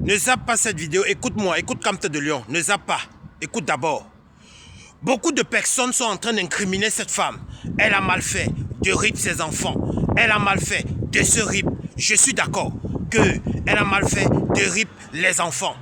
Ne zappe pas cette vidéo. Écoute-moi, écoute Camte de Lion. Ne zappe pas. Écoute d'abord. Beaucoup de personnes sont en train d'incriminer cette femme. Elle a mal fait de rip ses enfants. Elle a mal fait de se rip. Je suis d'accord qu'elle a mal fait de rip les enfants.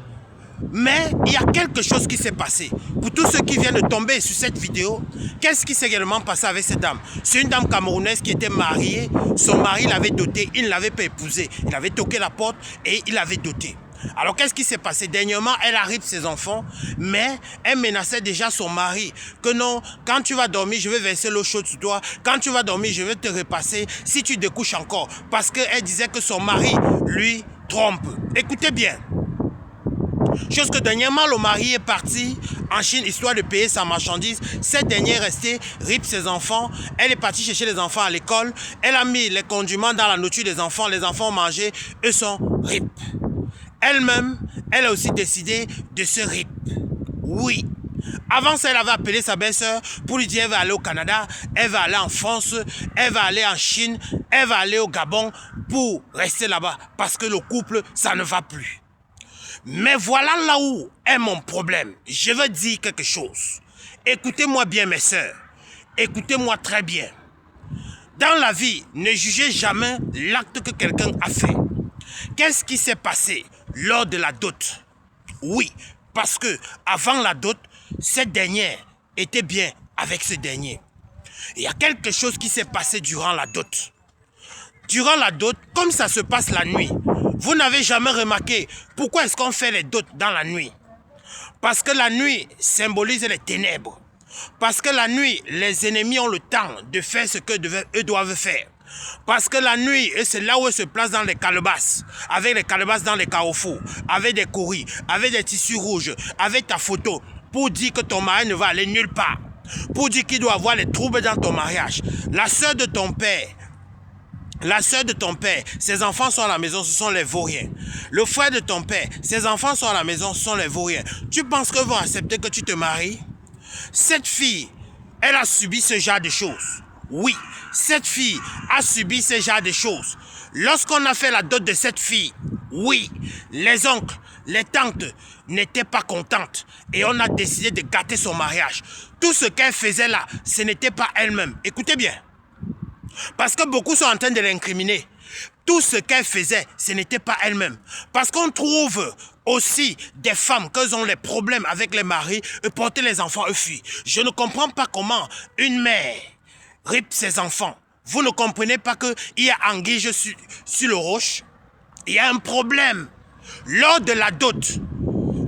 Mais il y a quelque chose qui s'est passé. Pour tous ceux qui viennent de tomber sur cette vidéo, qu'est-ce qui s'est réellement passé avec cette dame? C'est une dame camerounaise qui était mariée. Son mari l'avait dotée, il ne l'avait pas épousée. Il avait toqué la porte et il l'avait dotée. Alors qu'est-ce qui s'est passé? Dernièrement, elle arrive ses enfants, mais elle menaçait déjà son mari. Que non, quand tu vas dormir, je vais verser l'eau chaude sur toi. Quand tu vas dormir, je vais te repasser si tu découches encore. Parce qu'elle disait que son mari, lui, trompe. Écoutez bien. Chose que dernièrement, le mari est parti en Chine, histoire de payer sa marchandise. Cette dernière est restée, rip ses enfants. Elle est partie chercher les enfants à l'école. Elle a mis les condiments dans la nourriture des enfants. Les enfants ont mangé, eux sont rip. Elle-même, elle a aussi décidé de se rip. Oui. Avant ça, elle avait appelé sa belle-sœur pour lui dire qu'elle va aller au Canada, elle va aller en France, elle va aller en Chine, elle va aller au Gabon pour rester là-bas. Parce que le couple, ça ne va plus. Mais voilà là où est mon problème. Je veux dire quelque chose. Écoutez-moi bien, mes sœurs. Écoutez-moi très bien. Dans la vie, ne jugez jamais l'acte que quelqu'un a fait. Qu'est-ce qui s'est passé lors de la dot? Oui, parce que avant la dot, cette dernière était bien avec ce dernier. Il y a quelque chose qui s'est passé durant la dot. Durant la dot, comme ça se passe la nuit, vous n'avez jamais remarqué pourquoi est-ce qu'on fait les dots dans la nuit? Parce que la nuit symbolise les ténèbres. Parce que la nuit, les ennemis ont le temps de faire ce qu'eux doivent faire. Parce que la nuit, c'est là où ils se placent dans les calebasses, avec les calebasses dans les carrefours, avec des courriers, avec des tissus rouges, avec ta photo, pour dire que ton mari ne va aller nulle part, pour dire qu'il doit avoir les troubles dans ton mariage. La sœur de ton père, ses enfants sont à la maison, ce sont les vauriens. Le frère de ton père, ses enfants sont à la maison, ce sont les vauriens. Tu penses qu'ils vont accepter que tu te maries? Cette fille, elle a subi ce genre de choses. Oui, cette fille a subi ce genre de choses. Lorsqu'on a fait la dot de cette fille, oui, les oncles, les tantes n'étaient pas contentes et on a décidé de gâter son mariage. Tout ce qu'elle faisait là, ce n'était pas elle-même. Écoutez bien. Parce que beaucoup sont en train de l'incriminer. Tout ce qu'elle faisait, ce n'était pas elle-même. Parce qu'on trouve aussi des femmes qui ont les problèmes avec les maris et porter les enfants eux fuient. Je ne comprends pas comment une mère rip ses enfants. Vous ne comprenez pas qu'il y a anguille sur le roche? Il y a un problème. Lors de la dot,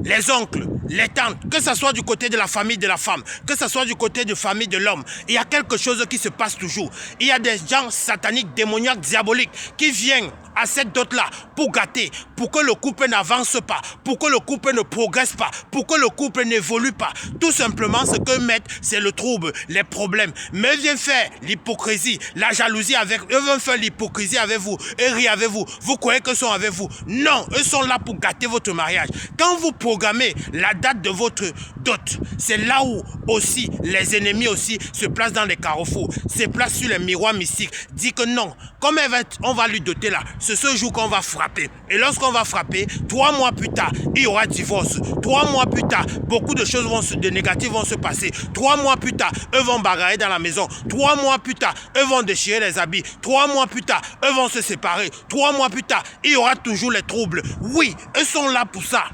les oncles, les tantes, que ce soit du côté de la famille de la femme, que ce soit du côté de la famille de l'homme, il y a quelque chose qui se passe toujours. Il y a des gens sataniques, démoniaques, diaboliques qui viennent à cette dot-là pour gâter, pour que le couple n'avance pas, pour que le couple ne progresse pas, pour que le couple n'évolue pas. Tout simplement, ce que mettent, c'est le trouble, les problèmes. Mais ils viennent faire l'hypocrisie, la jalousie avec eux, viennent faire l'hypocrisie avec vous, et rire avec vous. Vous croyez qu'ils sont avec vous? Non, eux sont là pour gâter votre mariage. Quand vous programmez la date de votre dot, c'est là où aussi les ennemis aussi se placent dans les carrefours, se placent sur les miroirs mystiques, dit que non, comme on va lui doter là, c'est ce jour qu'on va frapper. Et lorsqu'on va frapper, 3 mois plus tard, il y aura divorce. 3 mois plus tard, beaucoup de choses de négatives vont se passer. 3 mois plus tard, eux vont bagarrer dans la maison. 3 mois plus tard, eux vont déchirer les habits. 3 mois plus tard, eux vont se séparer. 3 mois plus tard, il y aura toujours les troubles. Oui, eux sont là pour ça.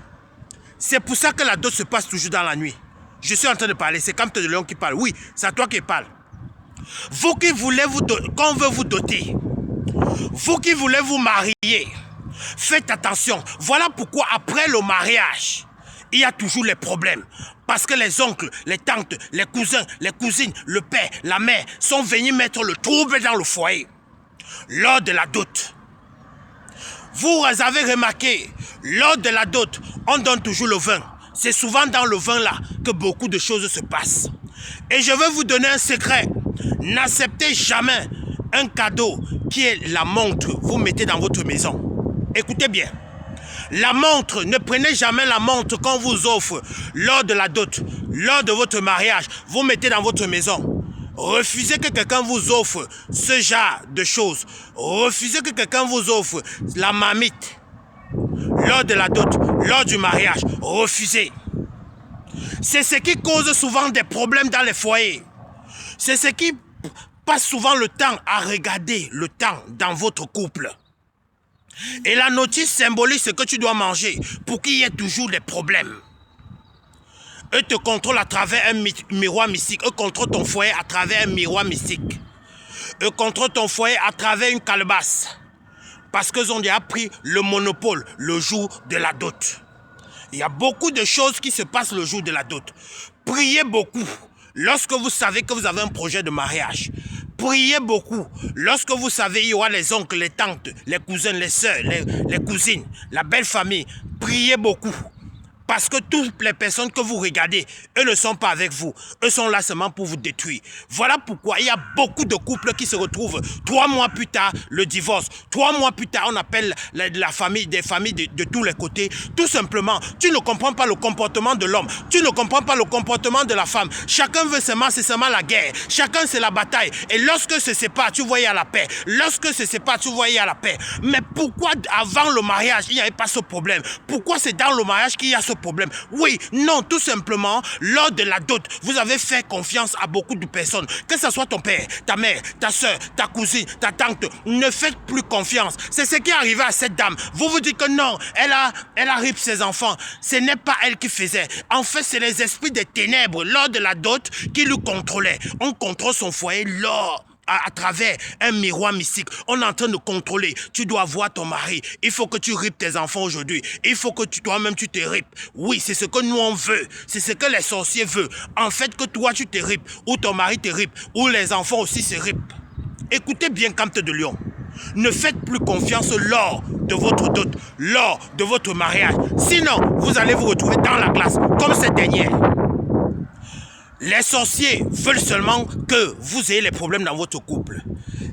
C'est pour ça que la dot se passe toujours dans la nuit. Je suis en train de parler, c'est Camte de Lion qui parle. Oui, c'est à toi qui parle. Vous qui voulez qu'on veut vous doter, vous qui voulez vous marier, faites attention. Voilà pourquoi après le mariage, il y a toujours les problèmes. Parce que les oncles, les tantes, les cousins, les cousines, le père, la mère sont venus mettre le trouble dans le foyer. Lors de la dot. Vous avez remarqué, lors de la dot, on donne toujours le vin. C'est souvent dans le vin là que beaucoup de choses se passent. Et je veux vous donner un secret. N'acceptez jamais un cadeau qui est la montre, vous mettez dans votre maison. Écoutez bien. La montre, ne prenez jamais la montre qu'on vous offre lors de la dot, lors de votre mariage, vous mettez dans votre maison. Refusez que quelqu'un vous offre ce genre de choses. Refusez que quelqu'un vous offre la marmite. lors de la dot, lors du mariage, refusez. C'est ce qui cause souvent des problèmes dans les foyers. C'est ce qui passe souvent le temps à regarder le temps dans votre couple. Et la notice symbolise ce que tu dois manger pour qu'il y ait toujours des problèmes. Eux te contrôlent à travers un miroir mystique. Eux contrôlent ton foyer à travers un miroir mystique. Eux contrôlent ton foyer à travers une calebasse. Parce qu'ils ont déjà pris le monopole le jour de la dot. Il y a beaucoup de choses qui se passent le jour de la dot. Priez beaucoup lorsque vous savez que vous avez un projet de mariage. Priez beaucoup lorsque vous savez qu'il y aura les oncles, les tantes, les cousins, les soeurs, les cousines, la belle famille. Priez beaucoup. Parce que toutes les personnes que vous regardez, eux ne sont pas avec vous. Eux sont là seulement pour vous détruire. Voilà pourquoi il y a beaucoup de couples qui se retrouvent 3 mois plus tard, le divorce. 3 mois plus tard, on appelle la famille, des familles de tous les côtés. Tout simplement, tu ne comprends pas le comportement de l'homme. Tu ne comprends pas le comportement de la femme. Chacun veut seulement, c'est seulement la guerre. Chacun, c'est la bataille. Et lorsque se sépare, tu vois, il y a la paix. Lorsque se sépare, tu vois, il y a la paix. Mais pourquoi avant le mariage, il n'y avait pas ce problème? Pourquoi c'est dans le mariage qu'il y a ce problème? Oui, non, tout simplement, lors de la dot, vous avez fait confiance à beaucoup de personnes. Que ce soit ton père, ta mère, ta soeur, ta cousine, ta tante, ne faites plus confiance. C'est ce qui est arrivé à cette dame. Vous vous dites que non, elle a rip ses enfants. Ce n'est pas elle qui faisait. En fait, c'est les esprits des ténèbres lors de la dot qui lui contrôlaient. On contrôle son foyer lors à travers un miroir mystique. On est en train de contrôler. Tu dois voir ton mari. Il faut que tu ripes tes enfants aujourd'hui. Il faut que toi-même tu te ripes. Oui, c'est ce que nous on veut. C'est ce que les sorciers veulent. En fait, que toi tu te ripes, ou ton mari te ripe, ou les enfants aussi se ripent. Écoutez bien, Camte de Lion. Ne faites plus confiance lors de votre dot, lors de votre mariage. Sinon, vous allez vous retrouver dans la glace, comme cette dernière. Les sorciers veulent seulement que vous ayez les problèmes dans votre couple.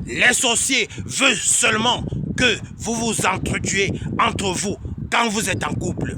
Les sorciers veulent seulement que vous vous entretuez entre vous quand vous êtes en couple.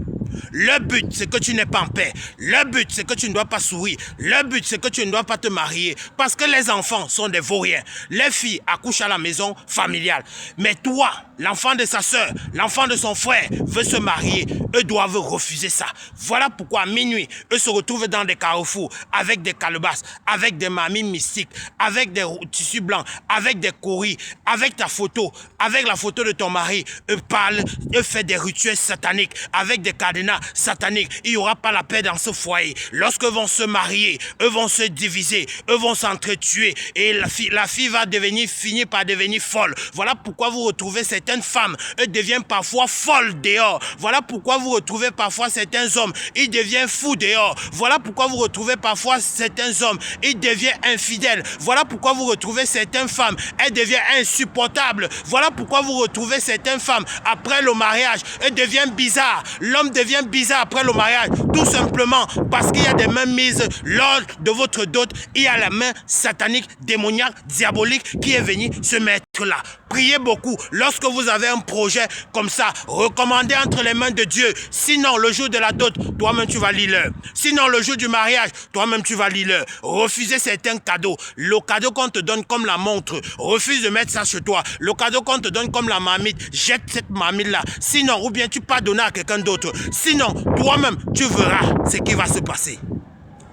Le but, c'est que tu n'es pas en paix. Le but, c'est que tu ne dois pas sourire. Le but, c'est que tu ne dois pas te marier. Parce que les enfants sont des vauriens. Les filles accouchent à la maison familiale. Mais toi, l'enfant de sa soeur, l'enfant de son frère veut se marier. Eux doivent refuser ça. Voilà pourquoi à minuit, eux se retrouvent dans des carrefours avec des calebasses, avec des mamies mystiques, avec des tissus blancs, avec des courris, avec ta photo, avec la photo de ton mari. Eux parlent, eux font des rituels sataniques, avec des cadenas sataniques. Il n'y aura pas la paix dans ce foyer. Lorsque vont se marier, eux vont se diviser, eux vont s'entretuer et la fille va finir par devenir folle. Voilà pourquoi vous retrouvez certaines femmes, elles deviennent parfois folles dehors. Voilà pourquoi vous retrouvez parfois certains hommes, ils deviennent fous dehors. Voilà pourquoi vous retrouvez parfois certains hommes, ils deviennent infidèles. Voilà pourquoi vous retrouvez certaines femmes, elles deviennent insupportables. Voilà pourquoi vous retrouvez certaines femmes, après le mariage, elles deviennent bizarres. L'homme devient bizarre après le mariage, tout simplement parce qu'il y a des mains mises lors de votre dot. Il y a la main satanique, démoniaque, diabolique qui est venue se mettre là. Priez beaucoup lorsque vous avez un projet comme ça. Recommandez entre les mains de Dieu. Sinon, le jour de la dot, toi-même tu vas lire. Sinon, le jour du mariage, toi-même tu vas lire. Refusez certains cadeaux. Le cadeau qu'on te donne comme la montre, refuse de mettre ça chez toi. Le cadeau qu'on te donne comme la marmite, jette cette marmite-là. Sinon, ou bien tu peux donner à quelqu'un d'autre. Sinon, toi-même, tu verras ce qui va se passer.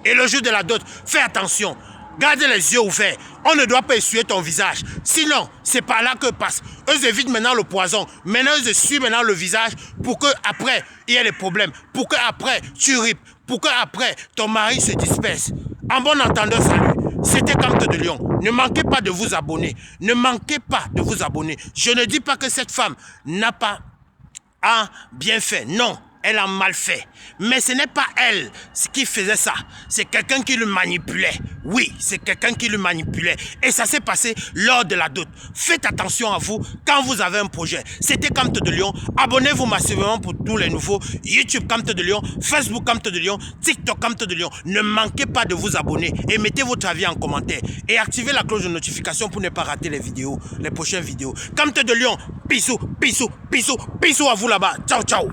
Et le jour de la dot, fais attention. Garde les yeux ouverts. On ne doit pas essuyer ton visage. Sinon, c'est par là que passe. Eux évitent maintenant le poison. Maintenant, eux essuient maintenant le visage pour qu'après, il y ait des problèmes. Pour qu'après, tu ripes. Pour qu'après, ton mari se disperse. En bon entendeur, salut. C'était Camte de Lion. Ne manquez pas de vous abonner. Ne manquez pas de vous abonner. Je ne dis pas que cette femme n'a pas bien fait. Non. Elle a mal fait. Mais ce n'est pas elle qui faisait ça. C'est quelqu'un qui le manipulait. Oui, c'est quelqu'un qui le manipulait. Et ça s'est passé lors de la dot. Faites attention à vous quand vous avez un projet. C'était Camte de Lion. Abonnez-vous massivement pour tous les nouveaux. YouTube Camte de Lion, Facebook Camte de Lion, TikTok Camte de Lion. Ne manquez pas de vous abonner et mettez votre avis en commentaire. Et activez la cloche de notification pour ne pas rater les prochaines vidéos. Camte de Lion, bisous, bisous, bisous, bisous à vous là-bas. Ciao, ciao.